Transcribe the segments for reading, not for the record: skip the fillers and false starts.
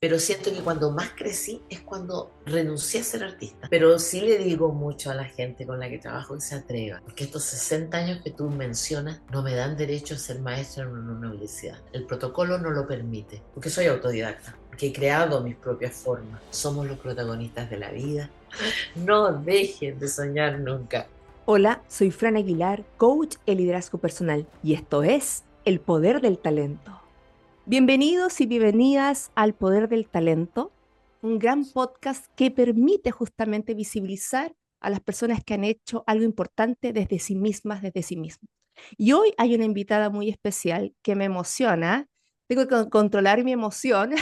pero siento que cuando más crecí es cuando renuncié a ser artista. Pero sí le digo mucho a la gente con la que trabajo que se atreva, porque estos 60 años que tú mencionas no me dan derecho a ser maestra en una universidad. El protocolo no lo permite, porque soy autodidacta, porque he creado mis propias formas. Somos los protagonistas de la vida. No dejen de soñar nunca. Hola, soy Fran Aguilar, coach en liderazgo personal, y esto es El Poder del Talento. Bienvenidos y bienvenidas al Poder del Talento, un gran podcast que permite justamente visibilizar a las personas que han hecho algo importante desde sí mismas, desde sí mismos. Y hoy hay una invitada muy especial que me emociona. Tengo que controlar mi emoción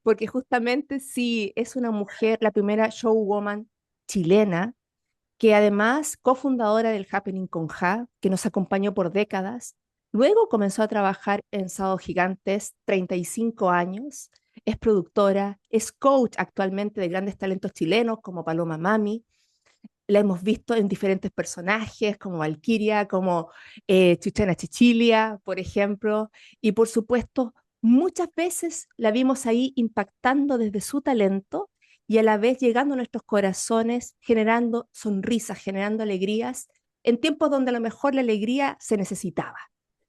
porque justamente sí, es una mujer, la primera showwoman chilena que además cofundadora del Happening con Ja, que nos acompañó por décadas. Luego comenzó a trabajar en Sábado Gigantes, 35 años. Es productora, es coach actualmente de grandes talentos chilenos como Paloma Mami. La hemos visto en diferentes personajes como Valkyria, como Chuchena Chichilia, por ejemplo. Y por supuesto, muchas veces la vimos ahí impactando desde su talento y a la vez llegando a nuestros corazones, generando sonrisas, generando alegrías, en tiempos donde a lo mejor la alegría se necesitaba.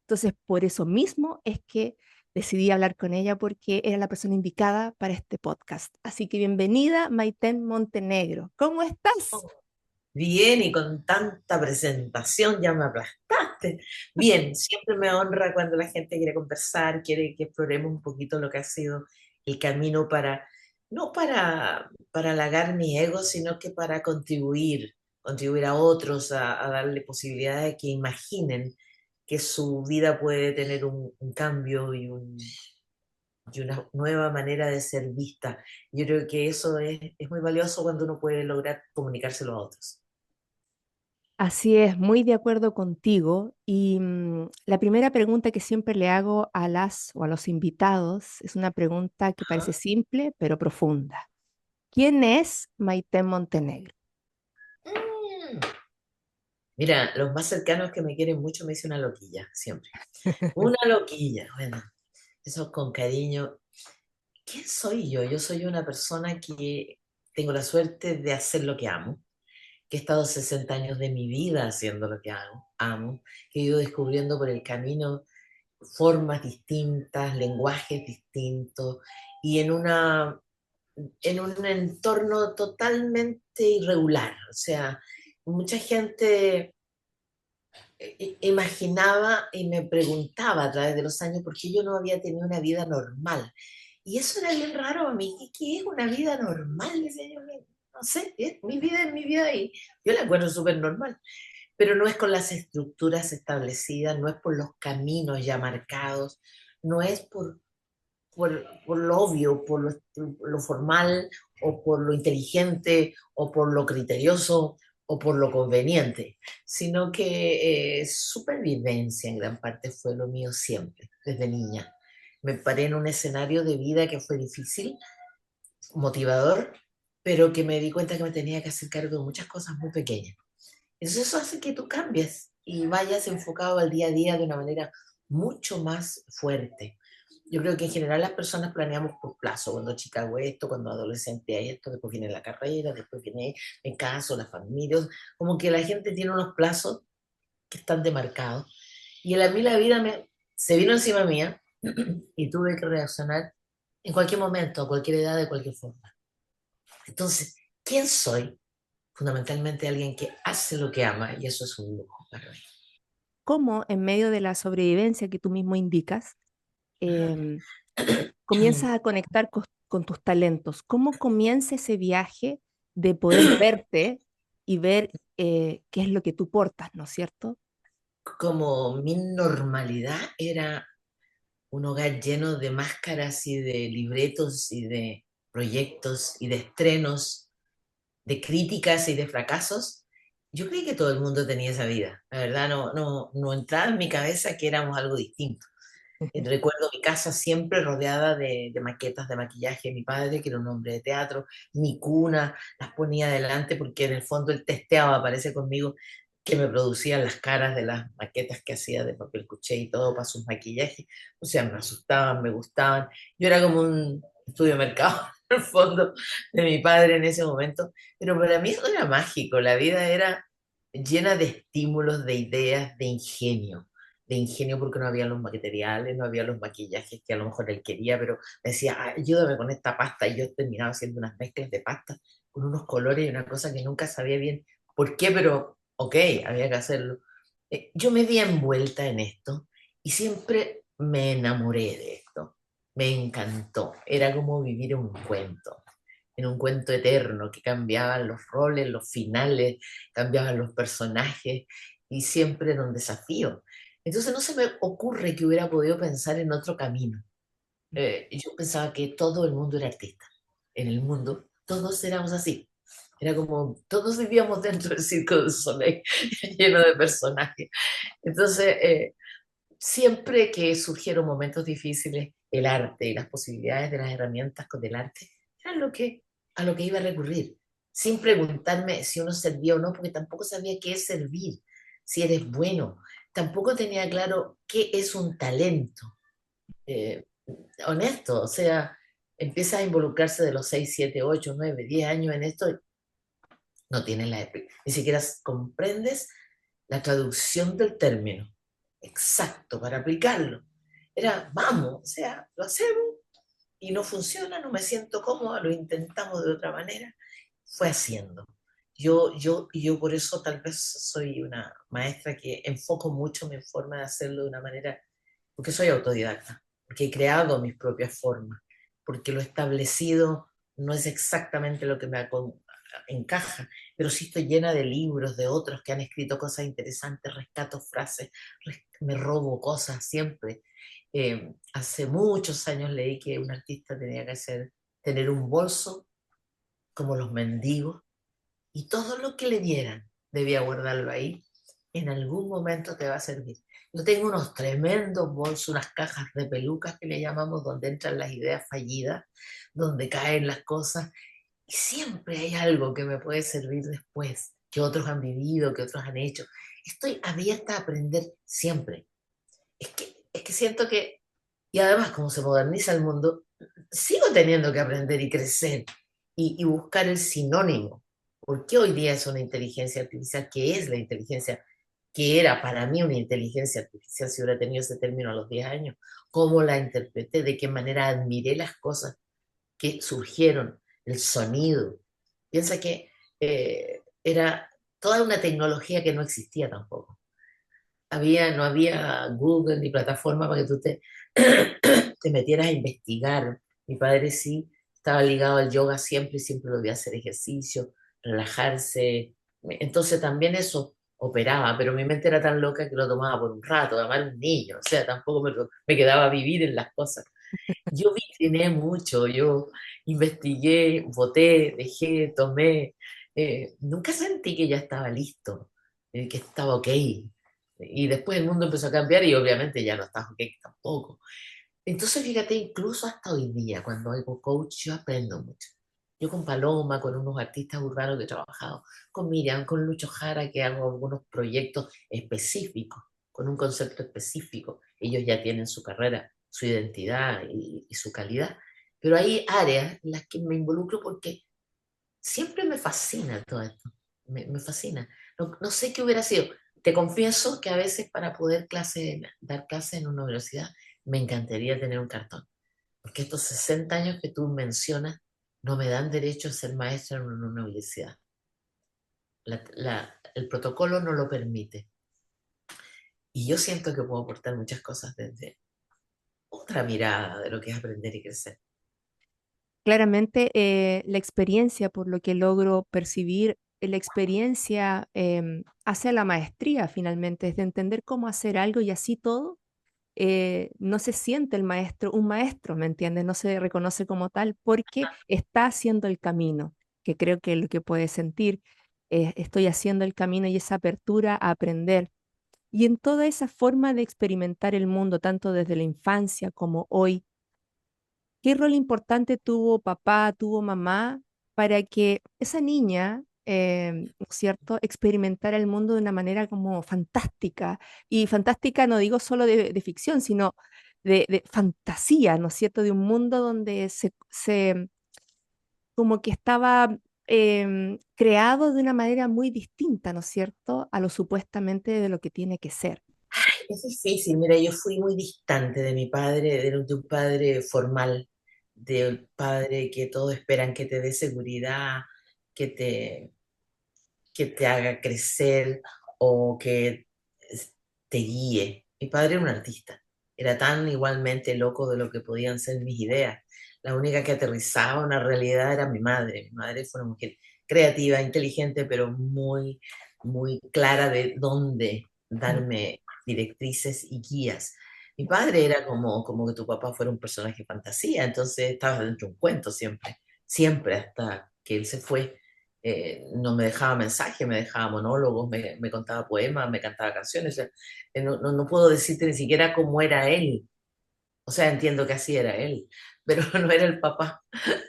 Entonces, por eso mismo es que decidí hablar con ella porque era la persona indicada para este podcast. Así que bienvenida, Maiten Montenegro. ¿Cómo estás? Bien, y con tanta presentación ya me aplastaste. Bien, siempre me honra cuando la gente quiere conversar, quiere que exploremos un poquito lo que ha sido el camino para, no para halagar mi ego, sino que para contribuir a otros, a darle posibilidades de que imaginen que su vida puede tener un cambio y una nueva manera de ser vista. Yo creo que eso es muy valioso cuando uno puede lograr comunicárselo a otros. Así es, muy de acuerdo contigo. Y la primera pregunta que siempre le hago a las o a los invitados es una pregunta que parece simple, pero profunda. ¿Quién es Maite Montenegro? Mm. Mira, los más cercanos que me quieren mucho me dicen una loquilla, siempre. Una loquilla, bueno, eso con cariño. ¿Quién soy yo? Yo soy una persona que tengo la suerte de hacer lo que amo, que he estado 60 años de mi vida haciendo lo que amo, que he ido descubriendo por el camino formas distintas, lenguajes distintos, y en un entorno totalmente irregular. O sea, mucha gente imaginaba y me preguntaba a través de los años por qué yo no había tenido una vida normal. Y eso era bien raro a mí. ¿Qué es una vida normal? Decía yo, no sé, mi vida es mi vida y yo la encuentro súper normal. Pero no es con las estructuras establecidas, no es por los caminos ya marcados, no es por lo obvio, por lo formal, o por lo inteligente, o por lo criterioso, o por lo conveniente, sino que supervivencia en gran parte fue lo mío siempre, desde niña. Me paré en un escenario de vida que fue difícil, motivador, pero que me di cuenta que me tenía que hacer cargo de muchas cosas muy pequeñas. Entonces eso hace que tú cambies y vayas enfocado al día a día de una manera mucho más fuerte. Yo creo que en general las personas planeamos por plazo, cuando chica hago esto, cuando adolescente hay esto, después viene la carrera, después viene el caso, la familia, como que la gente tiene unos plazos que están demarcados. Y a mí la vida se vino encima mía y tuve que reaccionar en cualquier momento, a cualquier edad, de cualquier forma. Entonces, ¿quién soy? Fundamentalmente alguien que hace lo que ama y eso es un lujo para mí. ¿Cómo en medio de la sobrevivencia que tú mismo indicas, comienzas a conectar con tus talentos? ¿Cómo comienza ese viaje de poder verte y ver qué es lo que tú portas, ¿no es cierto? Como mi normalidad era un hogar lleno de máscaras y de libretos y de proyectos y de estrenos, de críticas y de fracasos, yo creí que todo el mundo tenía esa vida. La verdad no entraba en mi cabeza que éramos algo distinto. Recuerdo mi casa siempre rodeada de maquetas de maquillaje. Mi padre, que era un hombre de teatro, mi cuna, las ponía adelante porque en el fondo él testeaba, parece conmigo, que me producían las caras de las maquetas que hacía de papel cuché y todo para sus maquillajes. O sea, me asustaban, me gustaban. Yo era como un estudio de mercado, en el fondo, de mi padre en ese momento. Pero para mí eso era mágico. La vida era llena de estímulos, de ideas, de ingenio. De ingenio porque no había los materiales, no había los maquillajes que a lo mejor él quería, pero me decía, "Ah, ayúdame con esta pasta". Y yo terminaba haciendo unas mezclas de pasta con unos colores y una cosa que nunca sabía bien por qué, pero ok, había que hacerlo. Yo me vi envuelta en esto y siempre me enamoré de esto. Me encantó. Era como vivir en un cuento eterno que cambiaban los roles, los finales, cambiaban los personajes y siempre era un desafío. Entonces no se me ocurre que hubiera podido pensar en otro camino. Yo pensaba que todo el mundo era artista. En el mundo, todos éramos así. Era como, todos vivíamos dentro del Circo du Soleil, lleno de personajes. Entonces, siempre que surgieron momentos difíciles, el arte y las posibilidades de las herramientas con el arte era a lo que iba a recurrir, sin preguntarme si uno servía o no, porque tampoco sabía qué es servir, si eres bueno. Tampoco tenía claro qué es un talento. Eh, Honesto, o sea, empiezas a involucrarse de los 6 7 8 9 10 años en esto, no tienes ni siquiera comprendes la traducción del término exacto para aplicarlo. Era, vamos, o sea, lo hacemos y no funciona, no me siento cómoda, lo intentamos de otra manera, fue haciendo. Yo por eso tal vez soy una maestra que enfoco mucho mi forma de hacerlo de una manera, porque soy autodidacta, porque he creado mis propias formas, porque lo establecido no es exactamente lo que encaja, pero sí estoy llena de libros de otros que han escrito cosas interesantes, rescato frases, me robo cosas siempre. Hace muchos años leí que un artista tenía que tener un bolso como los mendigos y todo lo que le dieran debía guardarlo ahí. En algún momento te va a servir. Yo tengo unos tremendos bolsos, unas cajas de pelucas que le llamamos, donde entran las ideas fallidas, donde caen las cosas, y siempre hay algo que me puede servir después, que otros han vivido, que otros han hecho. Estoy abierta a aprender siempre. Es que siento que, y además como se moderniza el mundo, sigo teniendo que aprender y crecer y buscar el sinónimo. ¿Por qué hoy día es una inteligencia artificial? ¿Qué es la inteligencia? ¿Qué era para mí una inteligencia artificial si hubiera tenido ese término a los 10 años? ¿Cómo la interpreté? ¿De qué manera admiré las cosas que surgieron? El sonido. Piensa que era toda una tecnología que no existía tampoco. No había Google ni plataforma para que tú te metieras a investigar. Mi padre sí estaba ligado al yoga siempre y siempre lo vi hacer ejercicio, relajarse. Entonces también eso operaba, pero mi mente era tan loca que lo tomaba por un rato, además era un niño, o sea, tampoco me quedaba a vivir en las cosas. Yo vitriné mucho, yo investigué, voté, dejé, tomé. Nunca sentí que ya estaba listo, que estaba ok. Y después el mundo empezó a cambiar y obviamente ya no estaba ok tampoco. Entonces, fíjate, incluso hasta hoy día, cuando hago coach, yo aprendo mucho. Yo con Paloma, con unos artistas urbanos que he trabajado, con Miriam, con Lucho Jara, que hago algunos proyectos específicos, con un concepto específico. Ellos ya tienen su carrera, su identidad y su calidad. Pero hay áreas en las que me involucro porque siempre me fascina todo esto. Me fascina. No sé qué hubiera sido. Te confieso que a veces para poder dar clase en una universidad me encantaría tener un cartón, porque estos 60 años que tú mencionas no me dan derecho a ser maestra en una universidad. El protocolo no lo permite. Y yo siento que puedo aportar muchas cosas desde otra mirada de lo que es aprender y crecer. Claramente, la experiencia, por lo que logro percibir, la experiencia hace la maestría finalmente, es de entender cómo hacer algo y así todo. No se siente el maestro, un maestro, ¿me entiendes? No se reconoce como tal porque está haciendo el camino, que creo que es lo que puede sentir. Estoy haciendo el camino y esa apertura a aprender. Y en toda esa forma de experimentar el mundo, tanto desde la infancia como hoy, ¿qué rol importante tuvo papá, tuvo mamá para que esa niña ¿no es cierto?, experimentar el mundo de una manera como fantástica. Y fantástica no digo solo de ficción, sino de fantasía, ¿no es cierto?, de un mundo donde como que estaba creado de una manera muy distinta, ¿no es cierto?, a lo supuestamente de lo que tiene que ser. Es difícil, mira, yo fui muy distante de mi padre, de un padre formal, de un padre que todos esperan que te dé seguridad, que te, que te haga crecer o que te guíe. Mi padre era un artista, era tan igualmente loco de lo que podían ser mis ideas. La única que aterrizaba en la realidad era mi madre. Mi madre fue una mujer creativa, inteligente, pero muy, muy clara de dónde Mm. darme directrices y guías. Mi padre era como que tu papá fuera un personaje de fantasía, entonces estaba dentro de un cuento siempre, siempre hasta que él se fue. No me dejaba mensajes, me dejaba monólogos, me contaba poemas, me cantaba canciones. O sea, no puedo decirte ni siquiera cómo era él. O sea, entiendo que así era él, pero no era el papá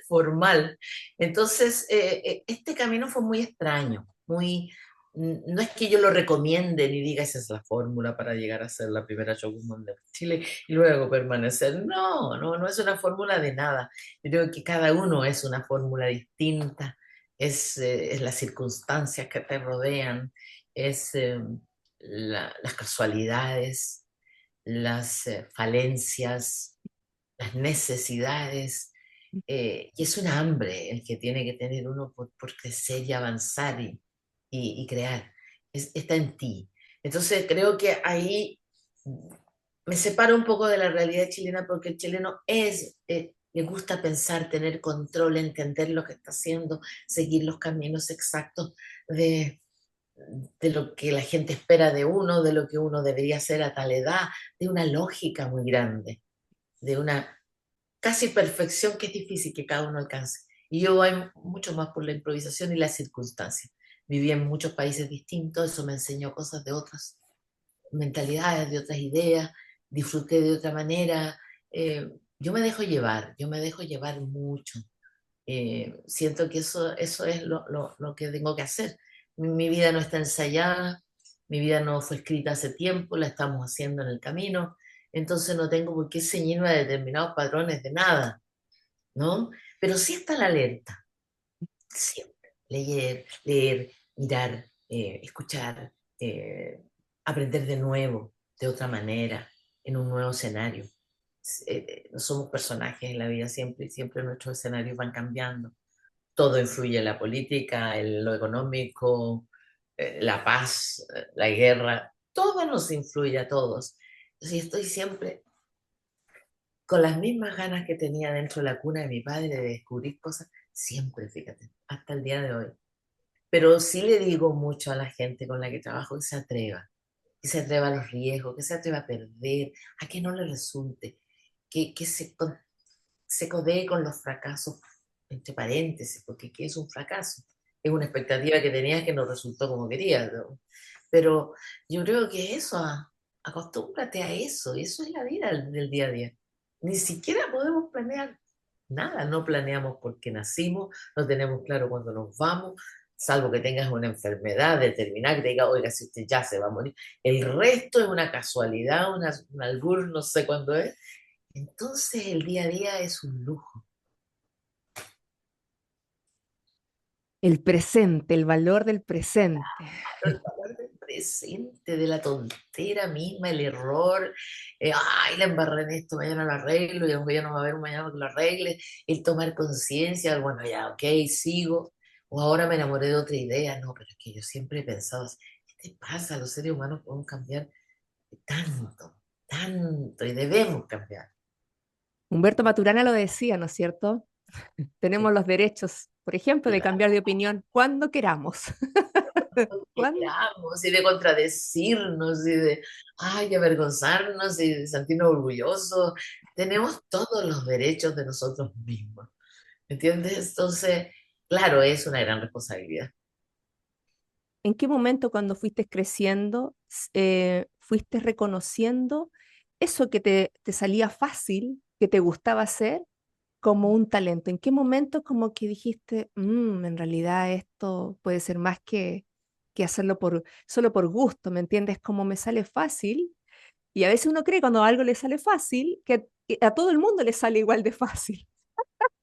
formal. Entonces, este camino fue muy extraño, muy... No es que yo lo recomiende ni diga esa es la fórmula para llegar a ser la primera showwoman de Chile y luego permanecer. No es una fórmula de nada. Yo creo que cada uno es una fórmula distinta, es las circunstancias que te rodean, es las casualidades, las falencias, las necesidades, y es un hambre el que tiene que tener uno por crecer y avanzar y crear. Está en ti. Entonces creo que ahí me separo un poco de la realidad chilena porque el chileno le gusta pensar, tener control, entender lo que está haciendo, seguir los caminos exactos de, de lo que la gente espera de uno, de lo que uno debería hacer a tal edad, de una lógica muy grande, de una casi perfección que es difícil que cada uno alcance. Y yo voy mucho más por la improvisación y las circunstancias. Viví en muchos países distintos, eso me enseñó cosas de otras mentalidades, de otras ideas, disfruté de otra manera. Yo me dejo llevar, yo me dejo llevar mucho. Siento que eso es lo que tengo que hacer. Mi vida no está ensayada, mi vida no fue escrita hace tiempo, la estamos haciendo en el camino, entonces no tengo por qué ceñirme a determinados patrones de nada, ¿no? Pero sí está la alerta, siempre. Leer, mirar, escuchar, aprender de nuevo, de otra manera, en un nuevo escenario. No somos personajes en la vida siempre y siempre nuestros escenarios van cambiando. Todo influye en la política, en lo económico, la paz, la guerra, todo nos influye a todos. Entonces, estoy siempre con las mismas ganas que tenía dentro de la cuna de mi padre de descubrir cosas, siempre, fíjate, hasta el día de hoy. Pero sí le digo mucho a la gente con la que trabajo que se atreva a los riesgos, que se atreva a perder, a que no le resulte, que se codee con los fracasos, entre paréntesis, porque ¿qué es un fracaso? Es una expectativa que tenías que no resultó como querías, ¿no? Pero yo creo que eso, acostúmbrate a eso, y eso es la vida del día a día. Ni siquiera podemos planear nada, no planeamos porque nacimos, no tenemos claro cuándo nos vamos, salvo que tengas una enfermedad determinada que te diga, oiga, si usted ya se va a morir. El resto es una casualidad, un albur, no sé cuándo es. Entonces el día a día es un lujo. El presente, el valor del presente. El valor del presente, de la tontera misma, el error, ay, la embarré en esto, mañana lo arreglo, y aunque ya no va a haber un mañana que lo arregle, el tomar conciencia, bueno, ya, ok, sigo, o ahora me enamoré de otra idea, no, pero es que yo siempre he pensado, así, ¿qué te pasa? Los seres humanos podemos cambiar tanto, tanto, y debemos cambiar. Humberto Maturana lo decía, ¿no es cierto? Tenemos Sí, los derechos, por ejemplo, de cambiar de opinión cuando queramos. que ¿Cuándo? queramos y de contradecirnos y de, ay, de avergonzarnos y de sentirnos orgullosos. Tenemos todos los derechos de nosotros mismos, ¿entiendes? Entonces, claro, es una gran responsabilidad. ¿En qué momento cuando fuiste creciendo, fuiste reconociendo eso que te salía fácil, que te gustaba hacer? como un talento? ¿En qué momento como que dijiste, en realidad esto puede ser más que hacerlo solo por gusto, ¿me entiendes? Como me sale fácil. Y a veces uno cree cuando algo le sale fácil, que a todo el mundo le sale igual de fácil.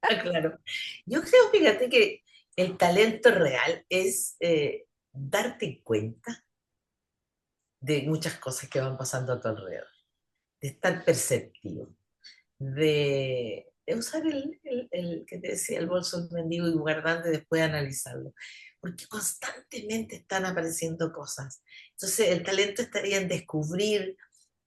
Ah, claro. Yo creo, fíjate, que el talento real es darte cuenta de muchas cosas que van pasando a tu alrededor, de estar perceptivo, de usar el que te decía, el bolso del mendigo y guardando y después analizarlo, porque constantemente están apareciendo cosas. Entonces, el talento estaría en descubrir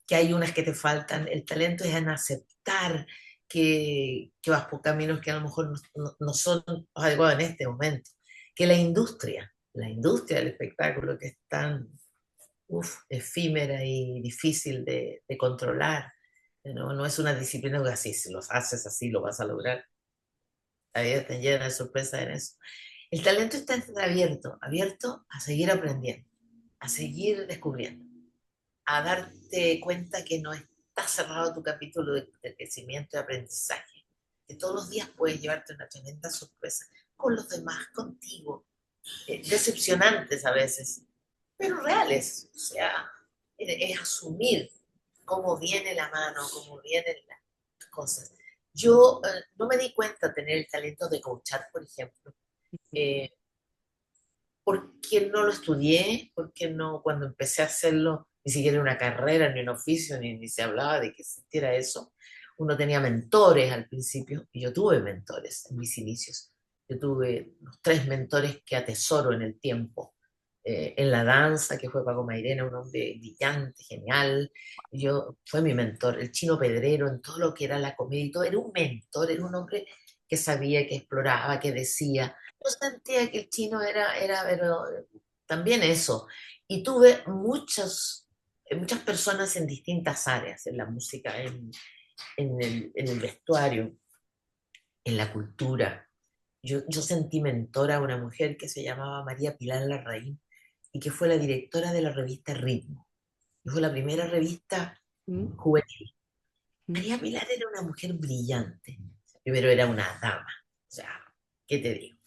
que hay unas que te faltan, el talento es en aceptar que vas por caminos que a lo mejor no son adecuados en este momento, que la industria del espectáculo que es tan efímera y difícil de controlar, no es una disciplina que así, si los haces así lo vas a lograr, la vida te llena de sorpresas en eso. El talento está abierto a seguir aprendiendo, a seguir descubriendo, a darte cuenta que no está cerrado tu capítulo de crecimiento y aprendizaje, que todos los días puedes llevarte una tremenda sorpresa con los demás, contigo, decepcionantes a veces, pero reales. O sea, es asumir cómo viene la mano, cómo vienen las cosas. Yo no me di cuenta de tener el talento de coachar, por ejemplo, eh, porque no lo estudié, porque no, cuando empecé a hacerlo, ni siquiera era una carrera, ni un oficio, ni se hablaba de que existiera eso. Uno tenía mentores al principio, y yo tuve mentores en mis inicios. Yo tuve los tres mentores que atesoro en el tiempo. En la danza, que fue Paco Mairena, un hombre brillante, genial. Fue mi mentor. El Chino Pedrero, en todo lo que era la comedia y todo, era un mentor, era un hombre que sabía, que exploraba, que decía. Yo sentía que el chino era pero también eso. Y tuve muchas personas en distintas áreas, en la música, en el vestuario, en la cultura. Yo sentí mentora a una mujer que se llamaba María Pilar Larraín y que fue la directora de la revista Ritmo. Y fue la primera revista Mm, juvenil. mm. María Pilar era una mujer brillante, pero era una dama. O sea, ¿qué te digo?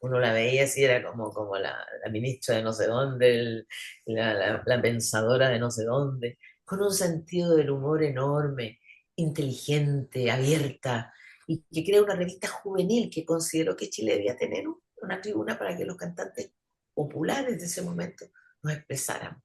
Uno la veía así, era como la ministra de no sé dónde, la pensadora de no sé dónde, con un sentido del humor enorme, inteligente, abierta, y que crea una revista juvenil que consideró que Chile debía tener una tribuna para que los cantantes populares de ese momento nos expresaran.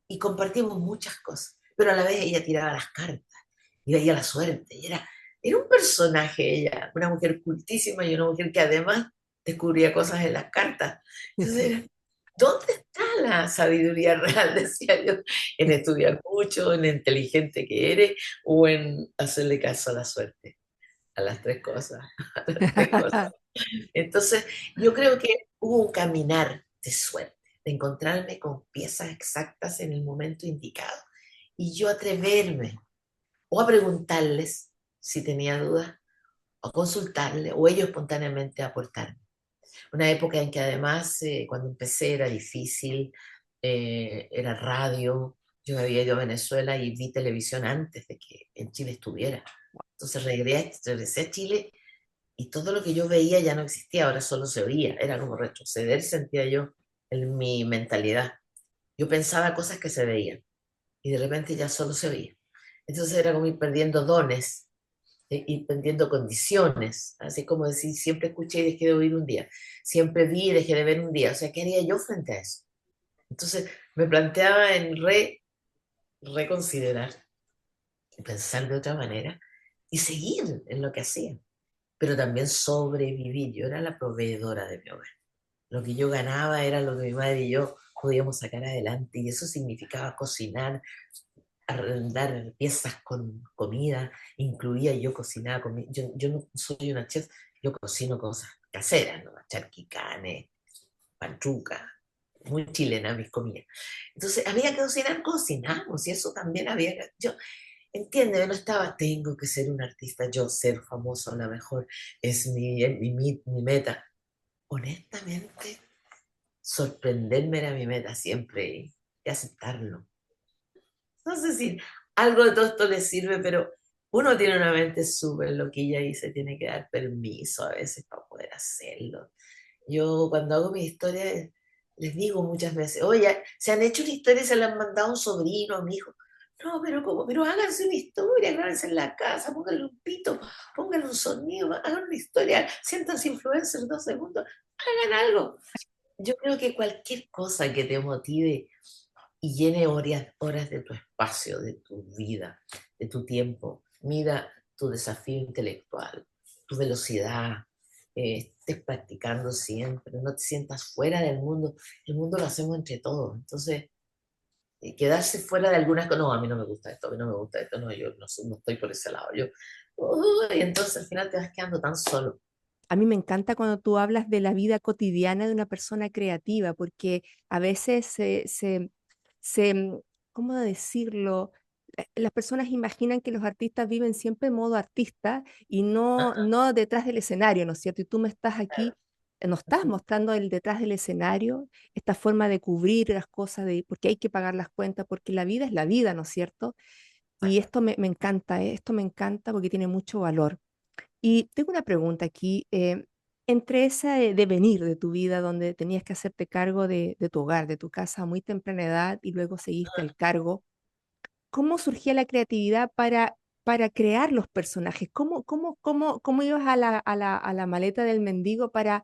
Y compartimos muchas cosas, pero a la vez ella tiraba las cartas y veía la suerte, y era un personaje ella, una mujer cultísima y una mujer que además descubría cosas en las cartas. Entonces ¿dónde está la sabiduría real? Decía yo, en estudiar mucho, en inteligente que eres o en hacerle caso a la suerte, a las tres cosas, a las tres cosas. Entonces, yo creo que hubo un caminar de suerte, de encontrarme con piezas exactas en el momento indicado y yo atreverme o a preguntarles si tenía dudas, o consultarles, o ellos espontáneamente aportarme. Una época en que además, cuando empecé era difícil, era radio, yo había ido a Venezuela y vi televisión antes de que en Chile estuviera. Entonces regresé a Chile y todo lo que yo veía ya no existía, ahora solo se oía, era como retroceder, sentía yo en mi mentalidad. Yo pensaba cosas que se veían y de repente ya solo se oía. Entonces era como ir perdiendo dones, ir perdiendo condiciones, así como decir, siempre escuché y dejé de oír un día, siempre vi y dejé de ver un día, o sea, ¿qué haría yo frente a eso? Entonces me planteaba en reconsiderar, pensar de otra manera y seguir en lo que hacía, pero también sobrevivir. Yo era la proveedora de mi hogar. Lo que yo ganaba era lo que mi madre y yo podíamos sacar adelante y eso significaba cocinar, arrendar piezas con comida, incluía yo cocinaba comida. Yo no soy una chef, yo cocino cosas caseras, ¿no? Charquicanes, panchuca, muy chilena mis comidas. Entonces había que cocinar, cocinamos y eso también había que... Entiende, no estaba, tengo que ser un artista, yo ser famoso, la mejor, es mi meta. Honestamente, sorprenderme era mi meta siempre y aceptarlo. No sé si algo de todo esto les sirve, pero uno tiene una mente súper loquilla y se tiene que dar permiso a veces para poder hacerlo. Yo cuando hago mis historias les digo muchas veces, oye, se han hecho una historia y se la han mandado a un sobrino, a un hijo. No, pero ¿cómo? Pero háganse una historia, grábense en la casa, pónganle un pito, pónganle un sonido, hagan una historia, siéntanse influencers 2 segundos, hagan algo. Yo creo que cualquier cosa que te motive y llene horas de tu espacio, de tu vida, de tu tiempo, mira tu desafío intelectual, tu velocidad, estés practicando siempre, no te sientas fuera del mundo, el mundo lo hacemos entre todos, entonces quedarse fuera de algunas cosas, no, a mí no me gusta esto, a mí no me gusta esto, no, yo no estoy por ese lado, y entonces al final te vas quedando tan solo. A mí me encanta cuando tú hablas de la vida cotidiana de una persona creativa, porque a veces se, ¿cómo decirlo? Las personas imaginan que los artistas viven siempre en modo artista y Ajá, no detrás del escenario, ¿no es cierto? Y tú me estás aquí, claro. nos estás mostrando el detrás del escenario, esta forma de cubrir las cosas, porque hay que pagar las cuentas, porque la vida es la vida, ¿no es cierto? Y esto me encanta, esto me encanta porque tiene mucho valor. Y tengo una pregunta aquí, entre ese devenir de tu vida donde tenías que hacerte cargo de tu hogar, de tu casa a muy temprana edad y luego seguiste al cargo, ¿cómo surgía la creatividad para crear los personajes? ¿Cómo ibas a la maleta del mendigo para,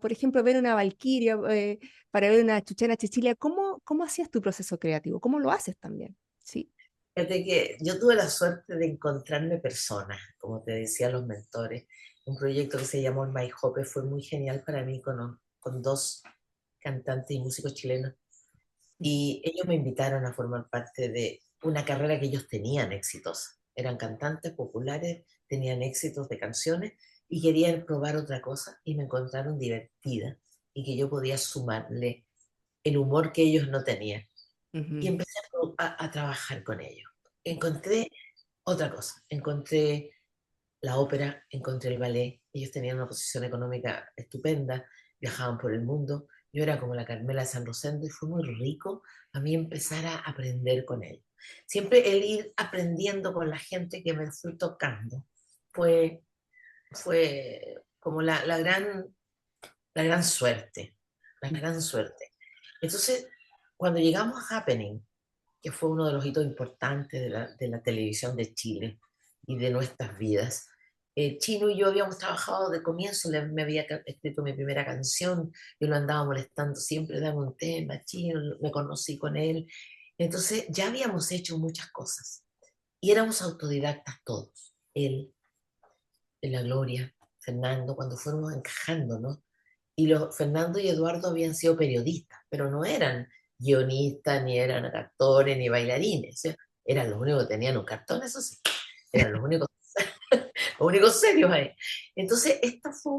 por ejemplo, ver una valquiria, para ver una Chuchana Cecilia? ¿Cómo hacías tu proceso creativo? ¿Cómo lo haces también? Sí. Fíjate que yo tuve la suerte de encontrarme personas, como te decía, los mentores. Un proyecto que se llamó El My Hope fue muy genial para mí con dos cantantes y músicos chilenos. Y ellos me invitaron a formar parte de una carrera que ellos tenían exitosa. Eran cantantes populares, tenían éxitos de canciones y querían probar otra cosa y me encontraron divertida y que yo podía sumarle el humor que ellos no tenían y Ujú, empecé a trabajar con ellos. Encontré otra cosa, encontré la ópera, encontré el ballet, ellos tenían una posición económica estupenda, viajaban por el mundo, yo era como la Carmela de San Rosendo y fue muy rico a mí empezar a aprender con ellos. Siempre el ir aprendiendo con la gente que me fui tocando fue, fue como la gran suerte, la mm, gran suerte. Entonces, cuando llegamos a Happening, que fue uno de los hitos importantes de la televisión de Chile y de nuestras vidas. Chino y yo habíamos trabajado de comienzo, me había escrito mi primera canción, yo lo andaba molestando siempre, dame un tema, Chino, me conocí con él. Entonces ya habíamos hecho muchas cosas y éramos autodidactas todos. Él, la Gloria, Fernando, cuando fuéramos encajando, ¿no? Y Fernando y Eduardo habían sido periodistas, pero no eran guionistas, ni eran actores, ni bailarines. O sea, eran los únicos que tenían un cartón, eso sí. Eran los únicos serios ahí. Entonces, esta fue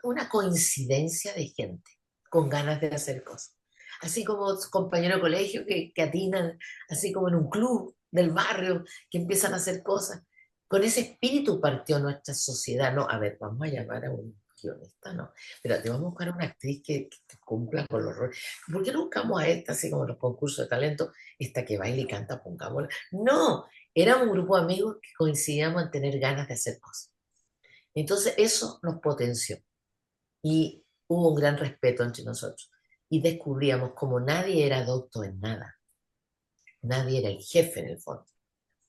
una coincidencia de gente con ganas de hacer cosas. Así como compañeros de colegio que atinan, así como en un club del barrio, que empiezan a hacer cosas. Con ese espíritu partió nuestra sociedad. No, a ver, vamos a llamar a un guionista, no. Pero te vamos a buscar a una actriz que cumpla con los roles. ¿Por qué no buscamos a esta, así como en los concursos de talento, esta que baila y canta, pongámosla? No, éramos un grupo de amigos que coincidíamos en tener ganas de hacer cosas. Entonces eso nos potenció y hubo un gran respeto entre nosotros. Y descubríamos como nadie era docto en nada, nadie era el jefe en el fondo.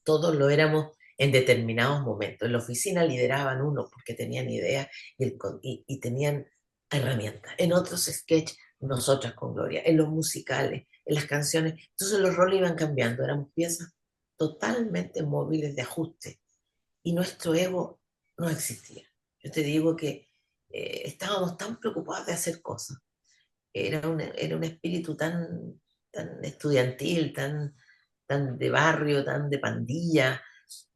Todos lo éramos en determinados momentos. En la oficina lideraban unos porque tenían ideas y tenían herramientas. En otros sketches, nosotras con Gloria. En los musicales, en las canciones. Entonces los roles iban cambiando. Éramos piezas totalmente móviles de ajuste y nuestro ego no existía. Yo te digo que estábamos tan preocupados de hacer cosas. Era un espíritu tan estudiantil, tan de barrio, tan de pandilla,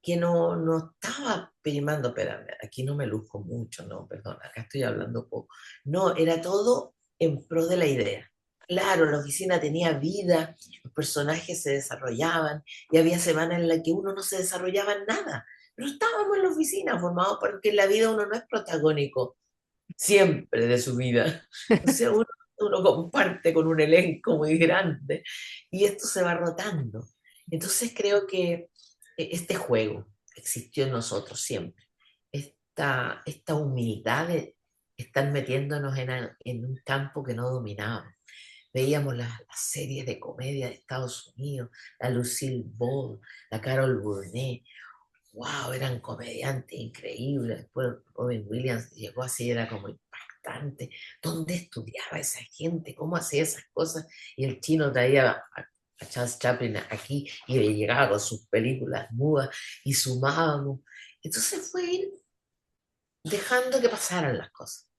que no estaba primando, pero aquí no me luzco mucho, no, perdón, acá estoy hablando poco. No, era todo en pro de la idea. Claro, la oficina tenía vida, los personajes se desarrollaban y había semanas en las que uno no se desarrollaba en nada, pero estábamos en la oficina formados porque en la vida uno no es protagónico siempre de su vida. O sea, uno comparte con un elenco muy grande y esto se va rotando. Entonces creo que este juego, existió en nosotros siempre. Esta humildad de estar metiéndonos en un campo que no dominábamos. Veíamos las series de comedia de Estados Unidos, la Lucille Ball, la Carol Burnett. ¡Wow! Eran comediantes increíbles. Después Robin Williams llegó así, era como impactante. ¿Dónde estudiaba esa gente? ¿Cómo hacía esas cosas? Y el chino traía a Charles Chaplin aquí y llegaba con sus películas mudas y sumábamos. Entonces fue ir dejando que pasaran las cosas.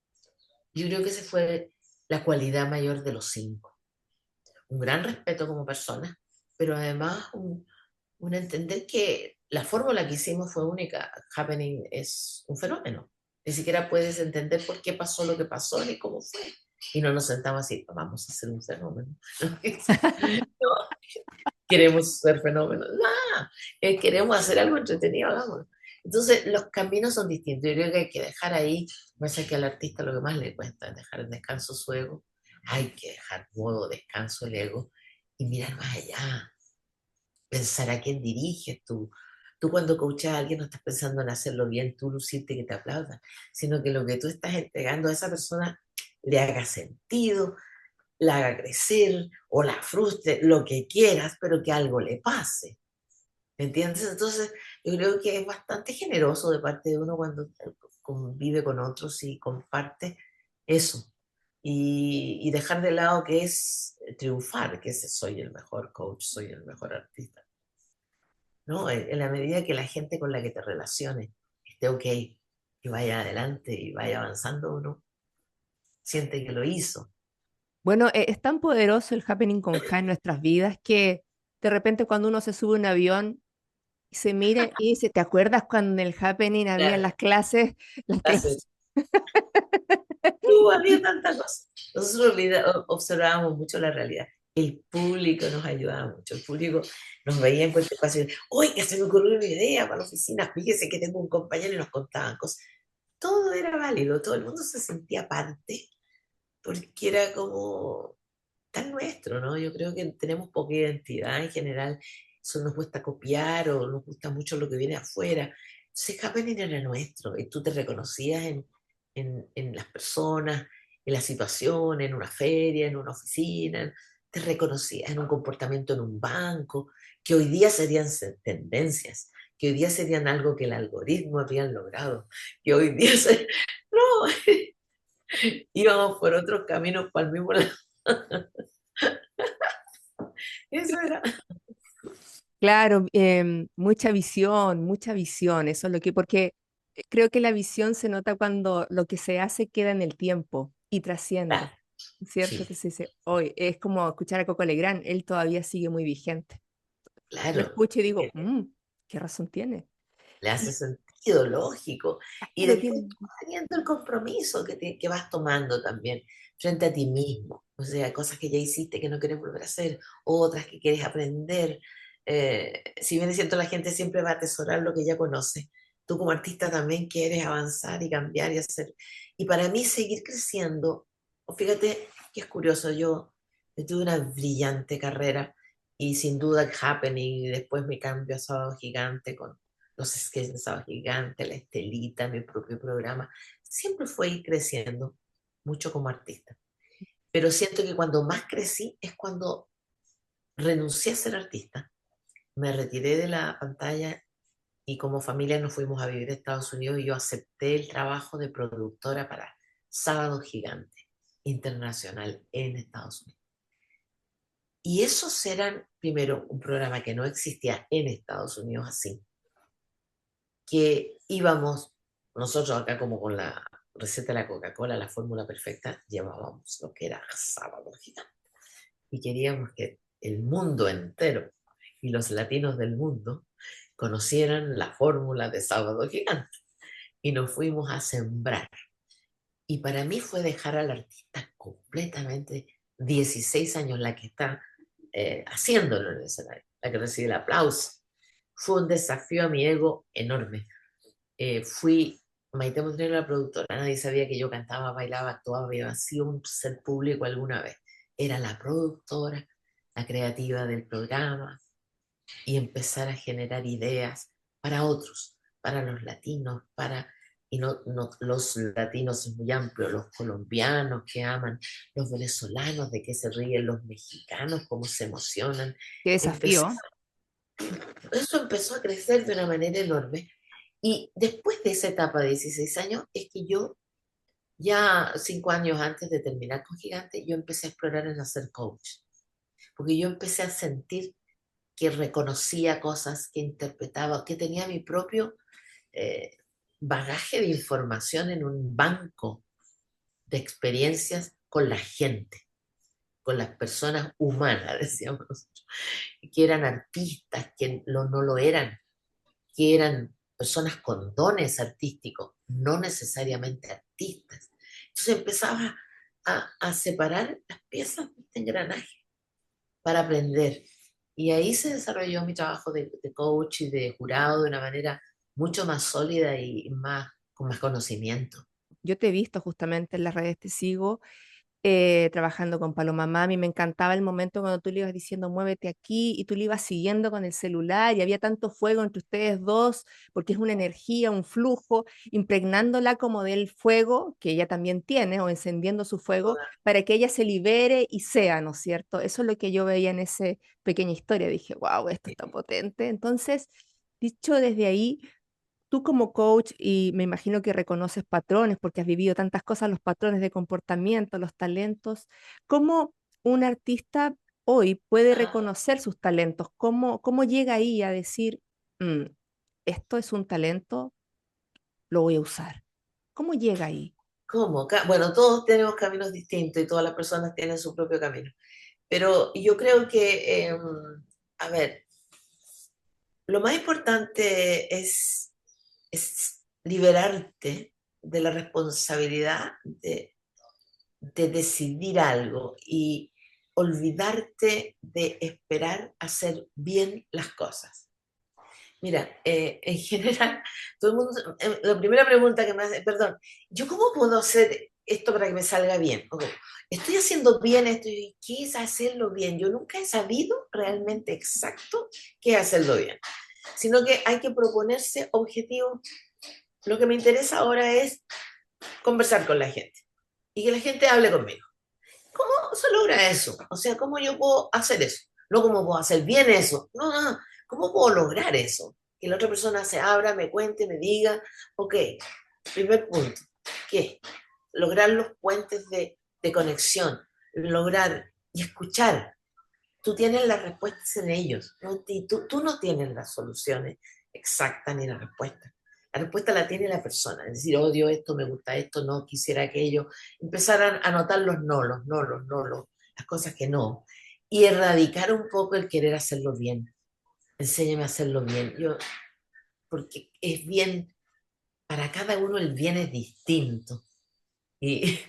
Yo creo que esa fue la cualidad mayor de los cinco. Un gran respeto como persona, pero además un entender que la fórmula que hicimos fue única. Happening es un fenómeno. Ni siquiera puedes entender por qué pasó lo que pasó ni cómo fue. Y no nos sentamos así, vamos a hacer un fenómeno. No, queremos ser fenómenos. No, queremos hacer algo entretenido, hagamos. Entonces, los caminos son distintos. Yo creo que hay que dejar ahí, me parece que al artista lo que más le cuesta es dejar en descanso su ego. Hay que dejar modo descanso el ego y mirar más allá, pensar a quién diriges tú. Tú cuando coachas a alguien no estás pensando en hacerlo bien, tú lucirte que te aplaudan, sino que lo que tú estás entregando a esa persona le haga sentido, la haga crecer o la frustre, lo que quieras, pero que algo le pase. ¿Me entiendes? Entonces, yo creo que es bastante generoso de parte de uno cuando convive con otros y comparte eso. Y dejar de lado que es triunfar, que ese soy el mejor coach, soy el mejor artista. ¿No? En la medida que la gente con la que te relaciones esté ok y vaya adelante y vaya avanzando, uno siente que lo hizo. Bueno, es tan poderoso el happening con K en nuestras vidas que de repente cuando uno se sube a un avión y se mire y dice, ¿te acuerdas cuando en el happening había Claro, las clases? Las clases. hace, había tanta cosa. Nosotros observábamos mucho la realidad. El público nos ayudaba mucho. El público nos veía en cualquier espacio. Oiga, se me ocurrió una idea para la oficina. Fíjese que tengo un compañero y nos contaban cosas. Todo era válido, todo el mundo se sentía parte, porque era como tan nuestro, ¿no? Yo creo que tenemos poca identidad en general, eso nos cuesta copiar o nos gusta mucho lo que viene afuera. Entonces, Happening era nuestro y tú te reconocías en las personas, en la situación, en una feria, en una oficina, te reconocías en un comportamiento en un banco, que hoy día serían tendencias, que hoy día serían algo que el algoritmo habían logrado, que hoy día no, íbamos por otros caminos para el mismo lado. Eso era. Claro, mucha visión, eso es lo que, porque creo que la visión se nota cuando lo que se hace queda en el tiempo y trasciende, Claro, ¿cierto? sí, Que se dice, hoy es como escuchar a Coco Legrand, él todavía sigue muy vigente. Lo claro. escucho y digo, ¿qué razón tiene? Le hace Y sentido, lógico. Y claro, después tiene, tú vas teniendo el compromiso que vas tomando también frente a ti mismo. O sea, cosas que ya hiciste que no quieres volver a hacer, otras que quieres aprender. Si bien es cierto, la gente siempre va a atesorar lo que ya conoce. Tú como artista también quieres avanzar y cambiar y hacer. Y para mí seguir creciendo, fíjate que es curioso, yo tuve una brillante carrera y sin duda el Happening y después mi cambio a Sábado Gigante con los sketches de Sábado Gigante, La Estelita, mi propio programa, siempre fue ir creciendo mucho como artista. Pero siento que cuando más crecí es cuando renuncié a ser artista, me retiré de la pantalla y como familia nos fuimos a vivir a Estados Unidos y yo acepté el trabajo de productora para Sábado Gigante Internacional en Estados Unidos. Y esos eran, primero, un programa que no existía en Estados Unidos así, que íbamos, nosotros acá como con la receta de la Coca-Cola, la fórmula perfecta, llevábamos lo que era Sábado Gigante. Y queríamos que el mundo entero y los latinos del mundo conocieran la fórmula de Sábado Gigante. Y nos fuimos a sembrar. Y para mí fue dejar al artista completamente 16 años la que está haciéndolo en el escenario, la que recibe el aplauso. Fue un desafío a mi ego enorme. Fui Maite Montenegro, la productora. Nadie sabía que yo cantaba, bailaba, actuaba, había sido un ser público alguna vez. Era la productora, la creativa del programa y empezar a generar ideas. para otros, para los latinos, y no los latinos es muy amplio, los colombianos que aman, los venezolanos de qué se ríen, los mexicanos cómo se emocionan. Qué Empezó, desafío. eso empezó a crecer de una manera enorme. Y después de esa etapa de 16 años, es que yo, ya 5 años antes de terminar con Gigante, yo empecé a explorar en hacer coach, porque yo empecé a sentir que reconocía cosas, que interpretaba, que tenía mi propio eh, bagaje de información en un banco de experiencias con la gente, con las personas humanas, decíamos nosotros, que eran artistas, que no lo eran, que eran personas con dones artísticos, no necesariamente artistas. Entonces empezaba a separar las piezas de este engranaje para aprender. Y ahí se desarrolló mi trabajo de coach y de jurado de una manera mucho más sólida y más, con más conocimiento. Yo te he visto justamente en las redes, te sigo trabajando con Paloma Mami. Me encantaba el momento cuando tú le ibas diciendo muévete aquí y tú le ibas siguiendo con el celular y había tanto fuego entre ustedes dos porque es una energía, un flujo, impregnándola como del fuego que ella también tiene o encendiendo su fuego para que ella se libere y sea, ¿no es cierto? Eso es lo que yo veía en esa pequeña historia. Dije, wow, esto está potente. Entonces, dicho desde ahí, tú como coach, y me imagino que reconoces patrones porque has vivido tantas cosas, los patrones de comportamiento, los talentos, ¿cómo un artista hoy puede reconocer sus talentos? ¿Cómo llega ahí a decir, "Mm, esto es un talento, lo voy a usar"? ¿Cómo llega ahí? ¿Cómo? Bueno, todos tenemos caminos distintos y todas las personas tienen su propio camino. Pero yo creo que, a ver, lo más importante es liberarte de la responsabilidad de decidir algo y olvidarte de esperar hacer bien las cosas. Mira, en general, todo el mundo, la primera pregunta que me hace, perdón, ¿yo cómo puedo hacer esto para que me salga bien? Ok, estoy haciendo bien esto y ¿qué es hacerlo bien? Yo nunca he sabido realmente exacto qué es hacerlo bien, sino que hay que proponerse objetivos. Lo que me interesa ahora es conversar con la gente y que la gente hable conmigo. ¿Cómo se logra eso? O sea, ¿cómo yo puedo hacer eso? No cómo puedo hacer bien eso. No, no, no. ¿Cómo puedo lograr eso? Que la otra persona se abra, me cuente, me diga, ok, primer punto, ¿qué? Lograr los puentes de conexión, lograr y escuchar. Tú tienes las respuestas en ellos, ¿no? Tú no tienes las soluciones exactas ni las respuestas. La respuesta la tiene la persona, es decir, odio esto, me gusta esto, no quisiera aquello. Empezar a notar los no, los no, los no, las cosas que no. Y erradicar un poco el querer hacerlo bien. Enséñame a hacerlo bien. Porque es bien, para cada uno el bien es distinto. Y,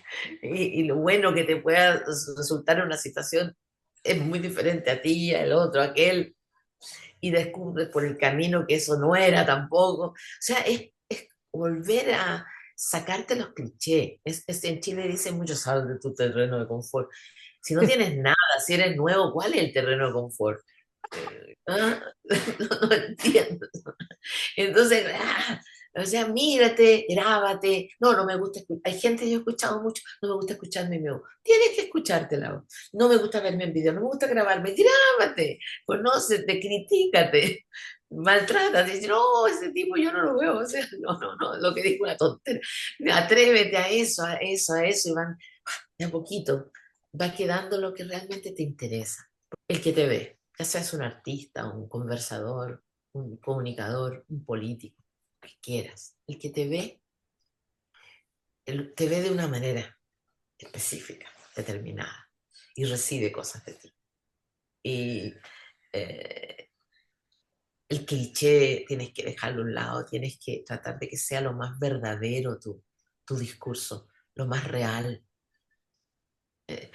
y lo bueno que te pueda resultar en una situación es muy diferente a ti, al otro, a aquel, y descubres por el camino que eso no era tampoco. O sea, es volver a sacarte los clichés. En Chile dicen mucho, sal de tu terreno de confort. Si no tienes nada, si eres nuevo, ¿cuál es el terreno de confort? ¿Ah? No entiendo. Entonces, o sea, mírate, grábate. No, no me gusta escuchar. Hay gente, yo he escuchado mucho, no me gusta escucharme mi voz. Tienes que escucharte la voz. No me gusta verme en video, no me gusta grabarme. Grábate, conócete, critícate, maltrata. Dice, no, ese tipo yo no lo veo. O sea, no, no, no, lo que digo una tontería. Atrévete a eso, a eso, a eso. Y van de a poquito, va quedando lo que realmente te interesa. El que te ve, ya seas un artista, un conversador, un comunicador, un político, lo que quieras. El que te ve, te ve de una manera específica, determinada, y recibe cosas de ti. Y eh, el cliché tienes que dejarlo a un lado, tienes que tratar de que sea lo más verdadero tu discurso, lo más real. eh,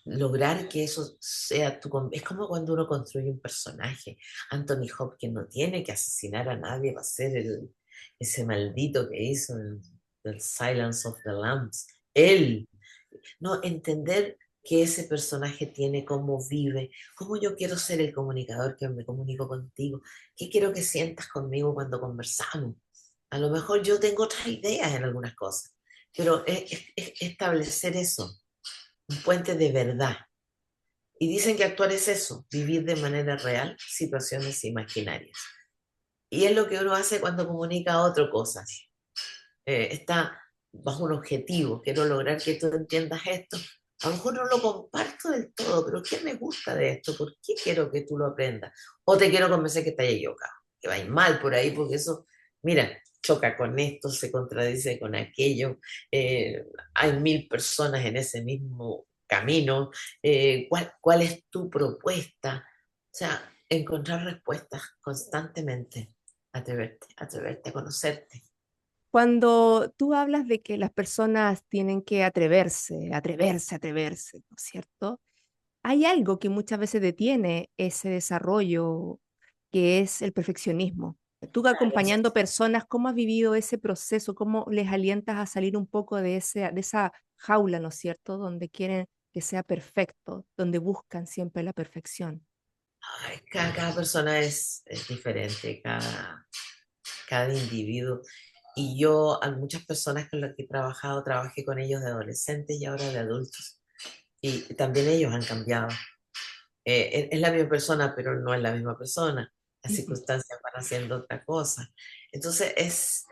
Lograr que eso sea Es como cuando uno construye un personaje. Anthony Hopkins no tiene que asesinar a nadie para ser ese maldito que hizo el Silence of the Lambs. Él, no, entender que ese personaje tiene, cómo vive, cómo yo quiero ser el comunicador que me comunico contigo, qué quiero que sientas conmigo cuando conversamos. A lo mejor yo tengo otras ideas en algunas cosas, pero es establecer eso, un puente de verdad. Y dicen que actuar es eso, vivir de manera real situaciones imaginarias. Y es lo que uno hace cuando comunica a otro cosas. Está bajo un objetivo, quiero lograr que tú entiendas esto. A lo mejor no lo comparto del todo, pero ¿qué me gusta de esto? ¿Por qué quiero que tú lo aprendas? O te quiero convencer que estás equivocado, que vais mal por ahí, porque eso, mira, choca con esto, se contradice con aquello, hay 1000 personas en ese mismo camino, ¿cuál es tu propuesta? O sea, encontrar respuestas constantemente, atreverte a conocerte. Cuando tú hablas de que las personas tienen que atreverse, ¿no es cierto? Hay algo que muchas veces detiene ese desarrollo, que es el perfeccionismo. Tú acompañando personas, ¿cómo has vivido ese proceso? ¿Cómo les alientas a salir un poco de esa jaula, ¿no es cierto? Donde quieren que sea perfecto, donde buscan siempre la perfección. Ay, cada persona es diferente, cada individuo. Y yo a muchas personas con las que he trabajado, trabajé con ellos de adolescentes y ahora de adultos. Y también ellos han cambiado. Es la misma persona, pero no es la misma persona. Las Ujú. circunstancias van haciendo otra cosa. Entonces,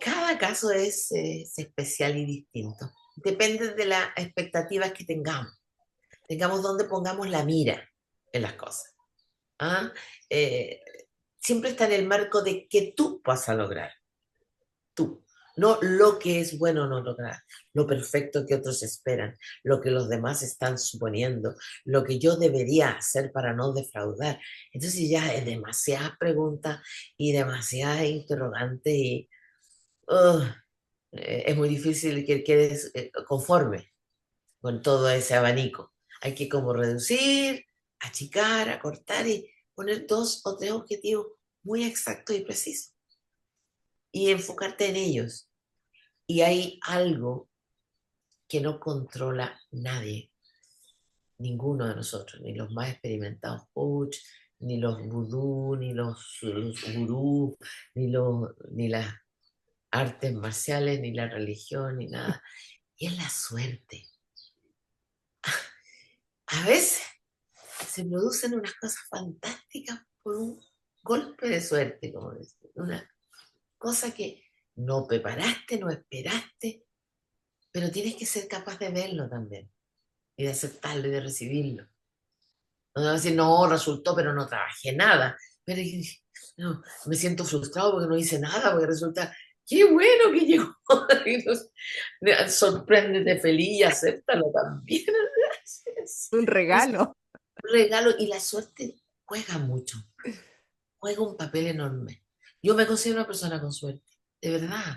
cada caso es especial y distinto. Depende de las expectativas que tengamos. Tengamos donde pongamos la mira en las cosas. ¿Ah? Eh, Siempre está en el marco de que tú vas a lograr, tú, no lo que es bueno no lograr, lo perfecto que otros esperan, lo que los demás están suponiendo, lo que yo debería hacer para no defraudar. Entonces ya es demasiadas preguntas y demasiadas interrogantes y ugh, es muy difícil que quedes conforme con todo ese abanico. Hay que como reducir, achicar, acortar y poner 2 o 3 objetivos muy exactos y precisos y enfocarte en ellos. Y hay algo que no controla nadie, ninguno de nosotros, ni los más experimentados coach, ni los vudú, ni los gurús, ni las artes marciales, ni la religión, ni nada. Y es la suerte. A veces se producen unas cosas fantásticas por un golpe de suerte, como decir, una cosa que no preparaste, no esperaste, pero tienes que ser capaz de verlo también y de aceptarlo y de recibirlo. No va a decir, no, resultó, pero no trabajé nada. Pero no, me siento frustrado porque no hice nada, porque resulta, qué bueno que llegó. Sorpréndete feliz y acéptalo también. Un Es regalo. un regalo y la suerte juega mucho, juega un papel enorme. Yo me considero una persona con suerte, de verdad,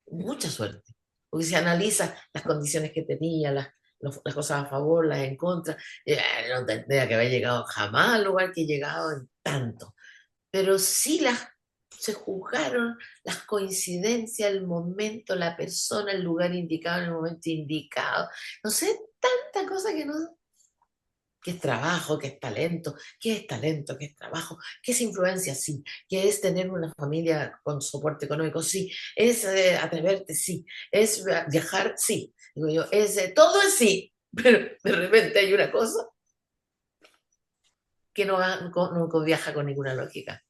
mucha suerte. Porque se analiza las condiciones que tenía, las cosas a favor, las en contra. No tendría que haber llegado jamás al lugar que he llegado en tanto. Pero sí se juzgaron las coincidencias, el momento, la persona, el lugar indicado en el momento indicado. No sé, tanta cosa que no, qué es trabajo, qué es talento, qué es trabajo, qué es influencia, sí, qué es tener una familia con soporte económico, sí, es atreverte, sí, es viajar, sí, digo yo, todo es sí, pero de repente hay una cosa que no viaja con ninguna lógica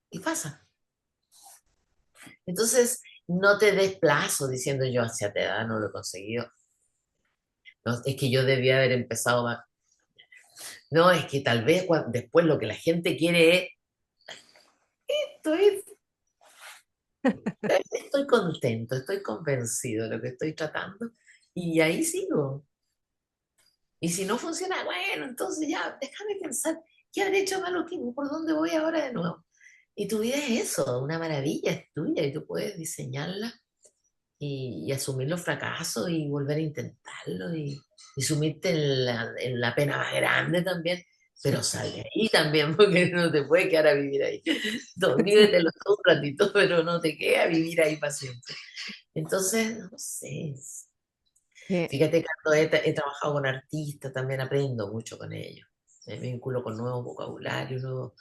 y pasa. Entonces, no te des plazo diciendo yo hacia tu edad no lo he conseguido. No, es que yo debía haber empezado más. No, es que tal vez después lo que la gente quiere es, estoy estoy contento, estoy convencido de lo que estoy tratando y ahí sigo. Y si no funciona, bueno, entonces ya, déjame pensar, ¿qué habré hecho malo? ¿Por dónde voy ahora de nuevo? Y tu vida es eso, una maravilla, es tuya y tú puedes diseñarla y asumir los fracasos y volver a intentarlo y sumirte en la pena más grande también, pero sal de ahí también porque no te puedes quedar a vivir ahí. Vívetelo todo un ratito, pero no te quedes a vivir ahí para siempre. Entonces, no sé, Fíjate que cuando he trabajado con artistas, también aprendo mucho con ellos. Me vinculo con nuevos vocabularios, nuevos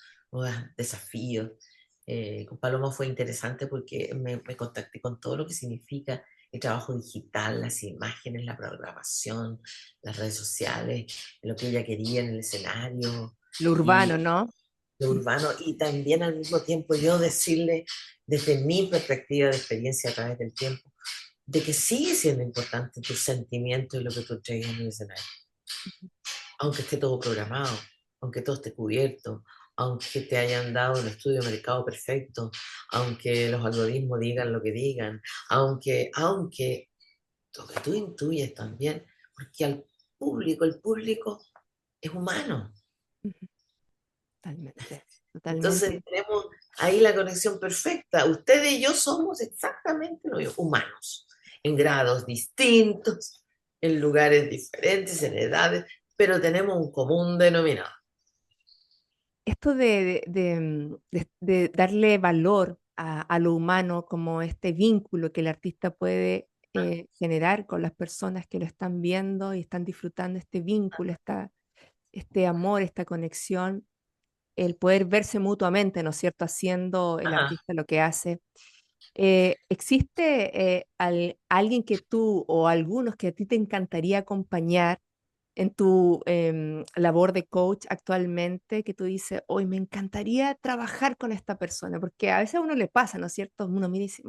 desafíos. Con Paloma fue interesante porque me contacté con todo lo que significa el trabajo digital, las imágenes, la programación, las redes sociales, lo que ella quería en el escenario lo y urbano, ¿no? lo urbano. Y también al mismo tiempo yo decirle, desde mi perspectiva de experiencia a través del tiempo, de que sigue siendo importante tus sentimientos y lo que tú entregas en el escenario, aunque esté todo programado, aunque todo esté cubierto, aunque te hayan dado un estudio de mercado perfecto, aunque los algoritmos digan lo que digan, aunque lo que tú intuyes también, porque el público es humano. Ujú. Totalmente, Entonces totalmente. tenemos ahí la conexión perfecta. Ustedes y yo somos exactamente lo mismo, humanos, en grados distintos, en lugares diferentes, en edades, pero tenemos un común denominador. Esto de darle valor a lo humano como este vínculo que el artista puede generar con las personas que lo están viendo y están disfrutando este vínculo, este amor, esta conexión, el poder verse mutuamente, ¿no es cierto?, haciendo el Ajá, artista lo que hace. ¿Existe alguien que tú o algunos que a ti te encantaría acompañar en tu labor de coach actualmente, que tú dices, hoy me encantaría trabajar con esta persona? Porque a veces a uno le pasa, ¿no es cierto? Uno mira y dice,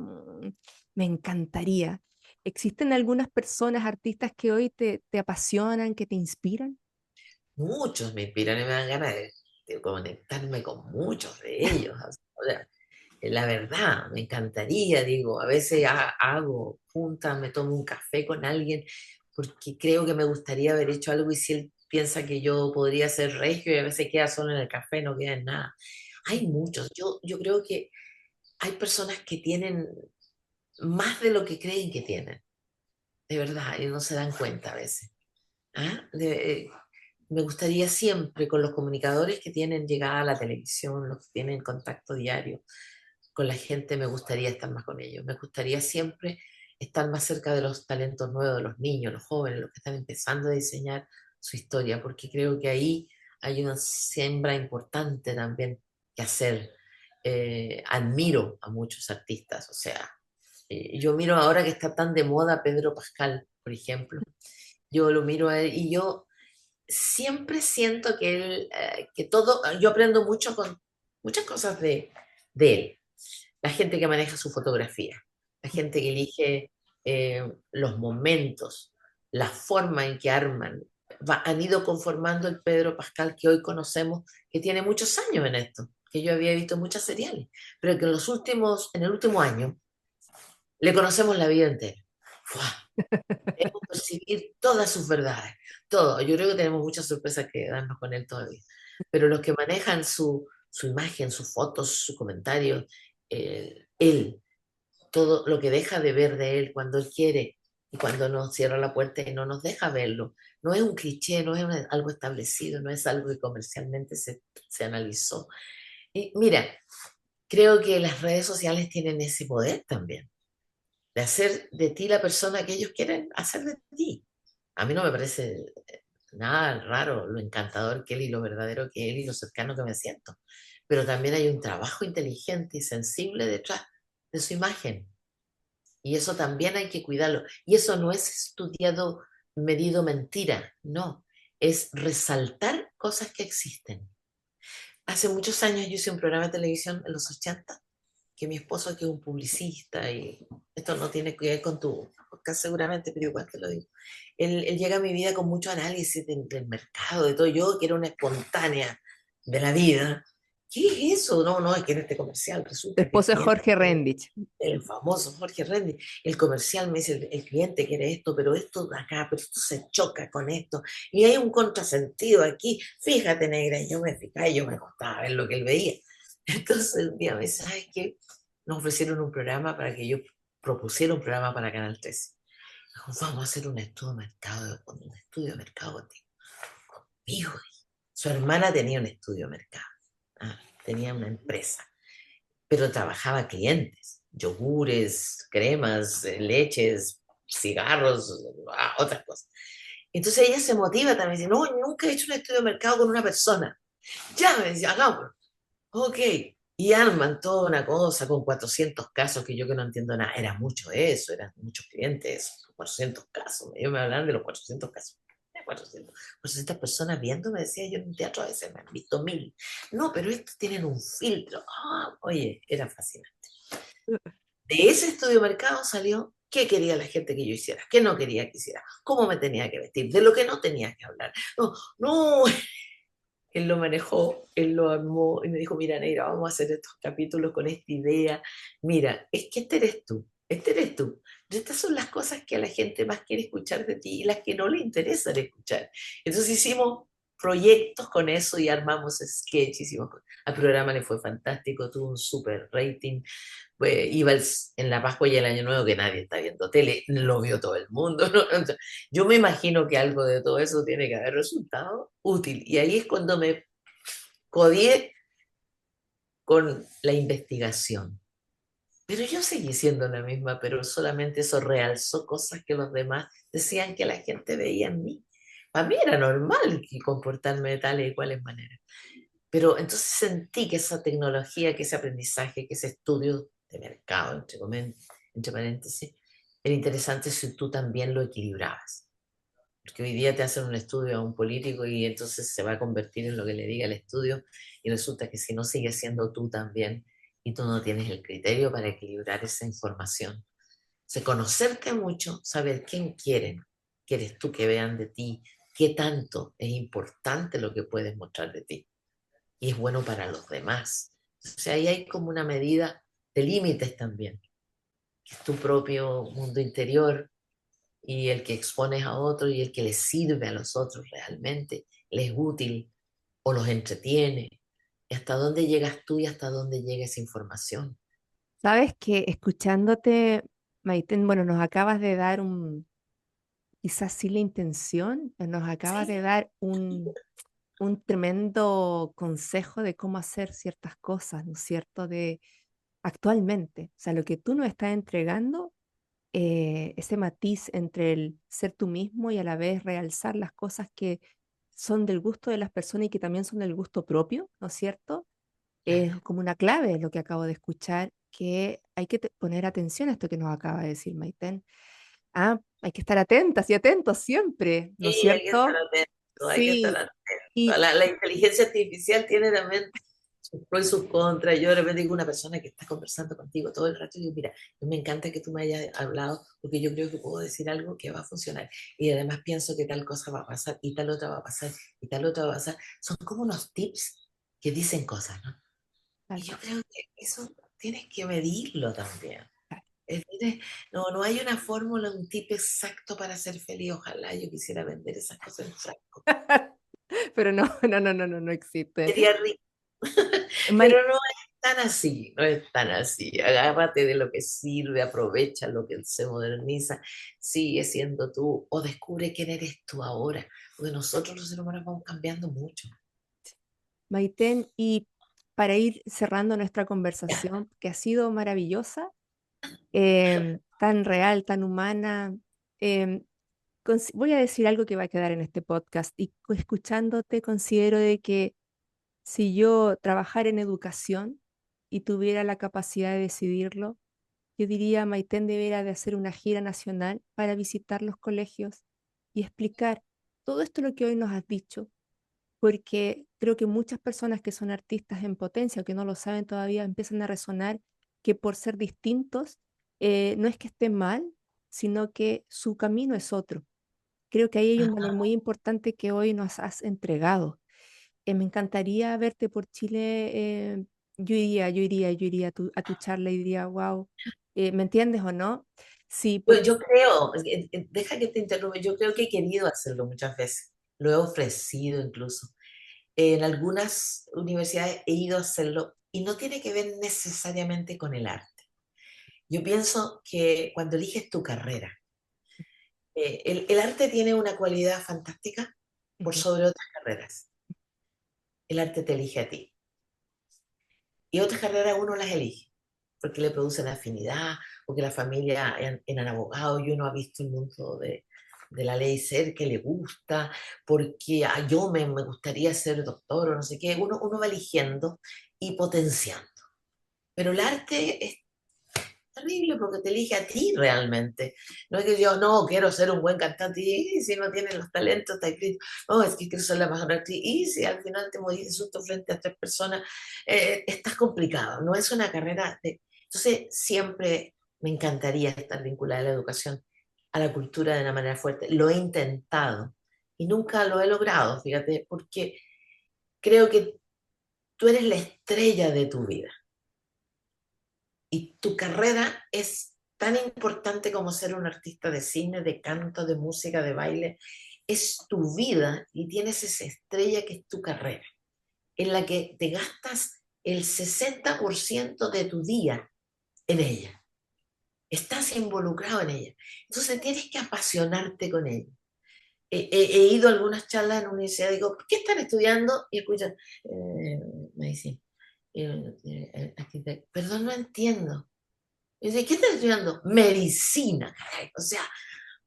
me encantaría". ¿Existen algunas personas, artistas que hoy te apasionan, que te inspiran? muchos me inspiran y me dan ganas de conectarme con muchos de ellos. O sea, la verdad, me encantaría, digo, a veces hago juntas, me tomo un café con alguien porque creo que me gustaría haber hecho algo y si él piensa que yo podría ser regio y a veces queda solo en el café, no queda en nada. Hay muchos, yo creo que hay personas que tienen más de lo que creen que tienen, de verdad, y no se dan cuenta a veces. ¿Ah? Me gustaría siempre con los comunicadores que tienen llegada a la televisión, los que tienen contacto diario con la gente, me gustaría estar más con ellos. Me gustaría siempre estar más cerca de los talentos nuevos, de los niños, los jóvenes, los que están empezando a diseñar su historia, porque creo que ahí hay una siembra importante también que hacer. Admiro a muchos artistas, o sea, yo miro ahora que está tan de moda Pedro Pascal, por ejemplo. Yo lo miro a él y yo siempre siento que él, que todo, yo aprendo mucho con muchas cosas de él. La gente que maneja su fotografía, la gente que elige los momentos, la forma en que arman, han ido conformando el Pedro Pascal que hoy conocemos, que tiene muchos años en esto, que yo había visto muchas seriales, pero que en el último año, le conocemos la vida entera. ¡Fua! Debemos percibir todas sus verdades, todo. Yo creo que tenemos muchas sorpresas que darnos con él todavía. Pero los que manejan su imagen, sus fotos, sus comentarios, él, todo lo que deja de ver de él cuando él quiere y cuando nos cierra la puerta y no nos deja verlo, no es un cliché, no es algo establecido, no es algo que comercialmente se analizó. Y mira, creo que las redes sociales tienen ese poder también de hacer de ti la persona que ellos quieren hacer de ti. A mí no me parece nada raro lo encantador que él y lo verdadero que él y lo cercano que me siento. Pero también hay un trabajo inteligente y sensible detrás de su imagen. Y eso también hay que cuidarlo. Y eso no es estudiado, medido mentira, no. Es resaltar cosas que existen. Hace muchos años yo hice un programa de televisión en los 80 que mi esposo, que es un publicista, y esto no tiene que ver con tu podcast seguramente, pero igual te lo digo, él llega a mi vida con mucho análisis del mercado, de todo, yo que era una espontánea de la vida. ¿Qué es eso? No, no, es que en este comercial Tu resulta que el esposo es cliente, Jorge Rendich. el famoso Jorge Rendi, el comercial me dice, el cliente quiere esto, pero esto de acá, pero esto se choca con esto, y hay un contrasentido aquí, fíjate negra, y yo me fijaba, y yo me costaba ver lo que él veía. Entonces un día me dice, ¿sabes qué? Nos ofrecieron un programa para que yo propusiera un programa para Canal 13. Dijo, vamos a hacer un estudio de mercado contigo. Conmigo. Su hermana tenía un estudio de mercado, tenía una empresa, pero trabajaba clientes, yogures, cremas, leches, cigarros, otras cosas. Entonces ella se motiva también, dice, no, nunca he hecho un estudio de mercado con una persona. Ya, me decía, hagámoslo. Ok. Y arman toda una cosa con 400 casos que no entiendo nada. Era mucho eso, eran muchos clientes, 400 casos. Ellos me hablaban de los 400 casos. 400 personas viendo, me decía yo en un teatro, a veces me han visto 1000. No, pero estos tienen un filtro. Oye, era fascinante. De ese estudio de mercado salió qué quería la gente que yo hiciera, qué no quería que hiciera, cómo me tenía que vestir, de lo que no tenía que hablar. No, no, él lo manejó, él lo armó y me dijo, mira, Neira, vamos a hacer estos capítulos con esta idea. Mira, es que este eres tú, este eres tú. Estas son las cosas que a la gente más quiere escuchar de ti y las que no le interesan escuchar. Entonces hicimos proyectos con eso y armamos sketch, al programa le fue fantástico, tuvo un super rating, iba en la Pascua y el Año Nuevo que nadie está viendo tele, lo vio todo el mundo, ¿no? Entonces, yo me imagino que algo de todo eso tiene que haber resultado útil. Y ahí es cuando me codié con la investigación. Pero yo seguí siendo la misma, pero solamente eso realzó cosas que los demás decían que la gente veía en mí. Para mí era normal comportarme de tales y cuales maneras. Pero entonces sentí que esa tecnología, que ese aprendizaje, que ese estudio de mercado, entre paréntesis, era interesante si tú también lo equilibrabas. Porque hoy día te hacen un estudio a un político y entonces se va a convertir en lo que le diga el estudio y resulta que si no sigues siendo tú también y tú no tienes el criterio para equilibrar esa información. O conocerte mucho, saber quién quieren, quieres tú que vean de ti, qué tanto es importante lo que puedes mostrar de ti y es bueno para los demás. O sea, ahí hay como una medida de límites también, que es tu propio mundo interior y el que expones a otros y el que les sirve a los otros realmente, les es útil o los entretiene. Y hasta dónde llegas tú y hasta dónde llega esa información. Sabes que escuchándote, Maiten, bueno, nos acabas de dar quizás sí la intención, nos acabas Sí, de dar un tremendo consejo de cómo hacer ciertas cosas, ¿no es cierto? De actualmente, o sea, lo que tú nos estás entregando, ese matiz entre el ser tú mismo y a la vez realzar las cosas que son del gusto de las personas y que también son del gusto propio, ¿no es cierto? Es claro. como una clave lo que acabo de escuchar, que hay que poner atención a esto que nos acaba de decir Maiten. Ah, hay que estar atentas y atentos siempre, ¿no es Sí, hay que estar cierto? atento, hay que estar Sí, atento. y La inteligencia artificial tiene también sus pros y sus contras. Yo de repente digo una persona que está conversando contigo todo el rato y digo, mira, me encanta que tú me hayas hablado porque yo creo que puedo decir algo que va a funcionar. Y además pienso que tal cosa va a pasar y tal otra va a pasar y tal otra va a pasar. Son como unos tips que dicen cosas, ¿no? Y tal yo cual. creo que eso tienes que medirlo también. Tal. No, no hay una fórmula, un tip exacto para ser feliz. Ojalá yo quisiera vender esas cosas en frasco. Pero no, no, no, no, no, no existe. Sería rico, May- pero no es tan así, no es tan así. Agárrate de lo que sirve, aprovecha lo que se moderniza, sigue siendo tú o descubre quién eres tú ahora, porque nosotros los seres humanos vamos cambiando mucho. Maiten, y para ir cerrando nuestra conversación, que ha sido maravillosa, tan real, tan humana, em, voy a decir algo que va a quedar en este podcast y escuchándote considero de que si yo trabajara en educación y tuviera la capacidad de decidirlo, yo diría, Maiten debería de hacer una gira nacional para visitar los colegios y explicar todo esto lo que hoy nos has dicho, porque creo que muchas personas que son artistas en potencia o que no lo saben todavía empiezan a resonar que por ser distintos no es que estén mal, sino que su camino es otro. Creo que ahí hay un valor muy importante que hoy nos has entregado. Me encantaría verte por Chile. Yo iría a tu charla y diría, wow, ¿me entiendes o no? Sí, porque Yo creo, deja que te interrumpa, yo creo que he querido hacerlo muchas veces, lo he ofrecido incluso. En algunas universidades he ido a hacerlo y no tiene que ver necesariamente con el arte. Yo pienso que cuando eliges tu carrera, el arte tiene una cualidad fantástica por ujú, sobre otras carreras. El arte te elige a ti. Y otras carreras uno las elige. porque le producen afinidad, porque la familia eran abogados y uno ha visto el mundo de la ley ser que le gusta, porque yo me gustaría ser doctor o no sé qué, uno va eligiendo y potenciando. Pero el arte es terrible porque te elige a ti realmente. No es que yo no quiero ser un buen cantante y si no tienes los talentos, está escrito. No, es que quiero ser la mejor actriz. Y si al final te morís de susto frente a tres personas, estás complicado. No es una carrera de... Entonces, siempre me encantaría estar vinculada a la educación, a la cultura de una manera fuerte. Lo he intentado y nunca lo he logrado, fíjate, porque creo que tú eres la estrella de tu vida y tu carrera es tan importante como ser un artista de cine, de canto, de música, de baile. Es tu vida y tienes esa estrella que es tu carrera, en la que te gastas el 60% de tu día en ella. Estás involucrado en ella. Entonces tienes que apasionarte con ella. He ido a algunas charlas en la universidad y digo, ¿qué están estudiando? Y escuchan, medicina. Perdón, no entiendo. Y dice, ¿qué estás estudiando? Medicina, caray. O sea,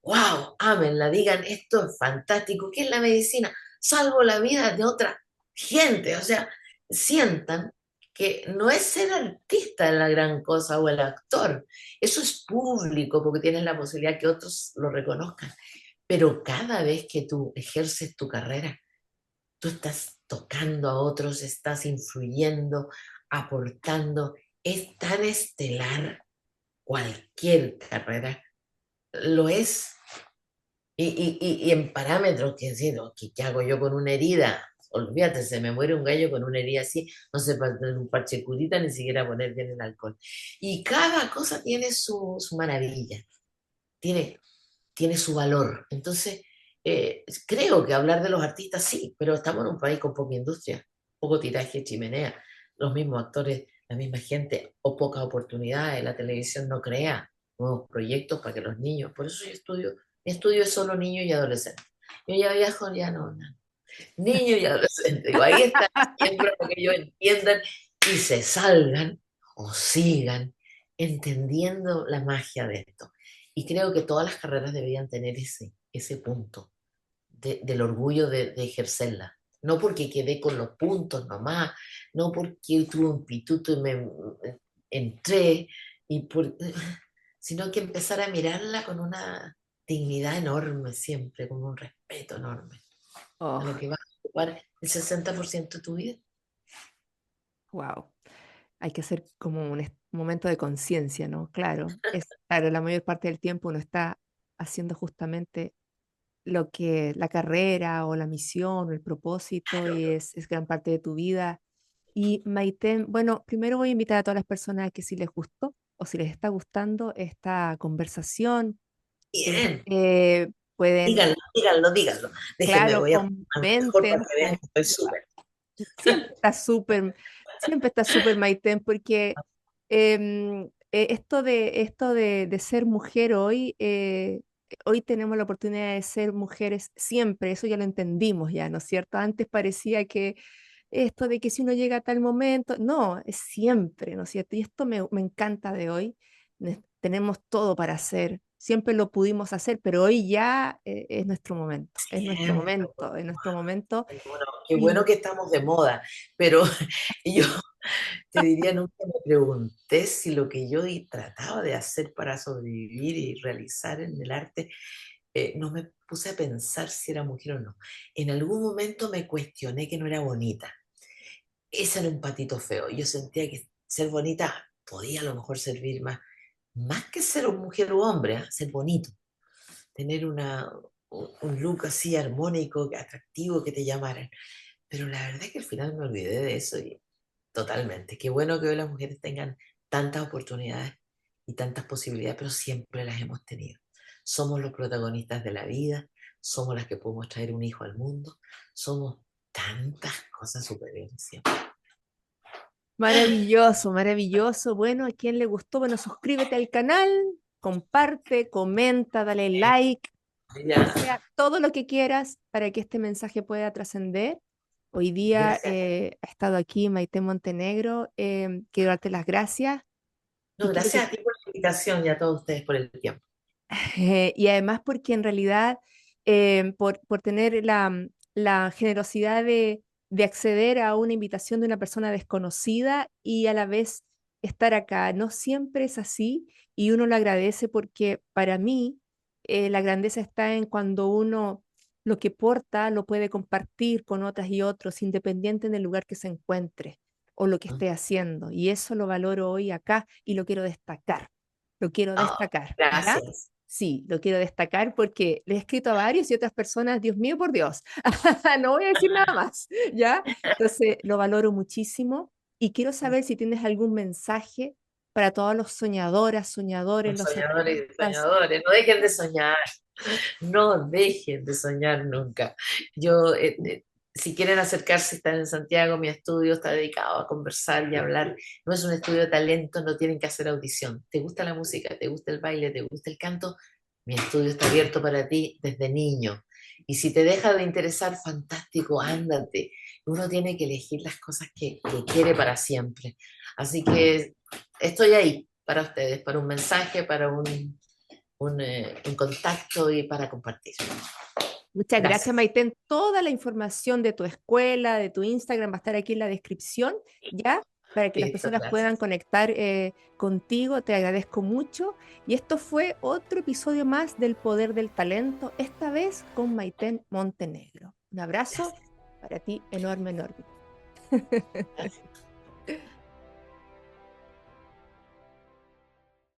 wow, ámenla, digan, esto es fantástico. ¿Qué es la medicina? Salvo la vida de otra gente. O sea, sientan que no es ser artista la gran cosa o el actor. Eso es público porque tienes la posibilidad que otros lo reconozcan. Pero cada vez que tú ejerces tu carrera, tú estás tocando a otros, estás influyendo, aportando. Es tan estelar cualquier carrera, lo es. Y en parámetros que decir, "Oh, ¿qué hago yo con una herida? Olvídate, se me muere un gallo con una herida así, no sé poner un parche curita, ni siquiera poner bien el alcohol. Y cada cosa tiene su maravilla, tiene, tiene su valor. Entonces, creo que hablar de los artistas sí, pero estamos en un país con poca industria, poco tiraje, chimenea, los mismos actores, la misma gente, o pocas oportunidades. La televisión no crea nuevos proyectos para que los niños, por eso yo estudio, mi estudio es solo niños y adolescentes. Yo ya viajo, ya no, no. Niños y adolescentes, digo, ahí está siempre para que ellos entiendan y se salgan o sigan entendiendo la magia de esto. Y creo que todas las carreras deberían tener ese punto del orgullo de ejercerla. No porque quedé con los puntos nomás, no porque tuve un pituto y me entré, y sino que empezar a mirarla con una dignidad enorme siempre, con un respeto enorme a lo Oh, que va a ocupar el 60% de tu vida. wow. Hay que hacer como un momento de conciencia, ¿no? Claro, claro, la mayor parte del tiempo uno está haciendo justamente lo que la carrera o la misión o el propósito y es gran parte de tu vida. Y Maite, bueno, primero voy a invitar a todas las personas que si les gustó o si les está gustando esta conversación, Bien, pueden, díganlo, díganlo, díganlo. Déjenme, claro, voy a poner mejor para comenten, que vean que estoy súper. siempre está súper, siempre está súper Maite, porque esto de ser mujer hoy, hoy tenemos la oportunidad de ser mujeres siempre, eso ya lo entendimos ya, ¿no es cierto? Antes parecía que esto de que si uno llega a tal momento, no, es siempre, ¿no es cierto? Y esto me encanta de hoy, tenemos todo para hacer, siempre lo pudimos hacer, pero hoy ya es nuestro momento, es nuestro Siempre. momento, es nuestro momento. Bueno, qué bueno Y que estamos de moda, pero yo te diría, nunca me pregunté si lo que yo trataba de hacer para sobrevivir y realizar en el arte, no me puse a pensar si era mujer o no. En algún momento me cuestioné que no era bonita. Ese era un patito feo. Yo sentía que ser bonita podía a lo mejor servir más que ser mujer u hombre, ¿ah? Ser bonito, tener un look así armónico, atractivo, que te llamaran. Pero la verdad es que al final me olvidé de eso y totalmente. Qué bueno que hoy las mujeres tengan tantas oportunidades y tantas posibilidades, pero siempre las hemos tenido. Somos los protagonistas de la vida, somos las que podemos traer un hijo al mundo, somos tantas cosas superiores siempre. maravilloso, maravilloso. Bueno, a quien le gustó, bueno, suscríbete al canal, comparte, comenta, dale like, Ya, sea todo lo que quieras para que este mensaje pueda trascender. Hoy día gracias. ha estado aquí Maite Montenegro. Quiero darte las gracias No, Y quiero que gracias a ti por la invitación y a todos ustedes por el tiempo. y además porque en realidad, por tener la generosidad de acceder a una invitación de una persona desconocida y a la vez estar acá, no siempre es así y uno lo agradece porque para mí la grandeza está en cuando uno lo que porta lo puede compartir con otras y otros, independiente del lugar que se encuentre o lo que ¿No? esté haciendo. Y eso lo valoro hoy acá y lo quiero destacar. Lo quiero Oh, destacar, ¿ya? gracias. Sí, lo quiero destacar porque le he escrito a varios y otras personas, Dios mío, por Dios, no voy a decir nada más, ¿ya? Entonces, lo valoro muchísimo y quiero saber si tienes algún mensaje para todos los soñadoras, soñadores, Los los soñadores y artistas. soñadores, no dejen de soñar, no dejen de soñar nunca. Yo, si quieren acercarse, están en Santiago, mi estudio está dedicado a conversar y a hablar. No es un estudio de talento, no tienen que hacer audición. ¿Te gusta la música? ¿Te gusta el baile? ¿Te gusta el canto? Mi estudio está abierto para ti desde niño. Y si te deja de interesar, fantástico, ándate. Uno tiene que elegir las cosas que quiere para siempre. Así que estoy ahí para ustedes, para un mensaje, para un contacto y para compartir. Muchas gracias, Gracias. Maiten. Toda la información de tu escuela, de tu Instagram va a estar aquí en la descripción, ¿ya? Para que las Listo, personas puedan gracias. conectar contigo. Te agradezco mucho. Y esto fue otro episodio más del Poder del Talento, esta vez con Maiten Montenegro. Un abrazo Gracias. para ti enorme, enorme. Gracias.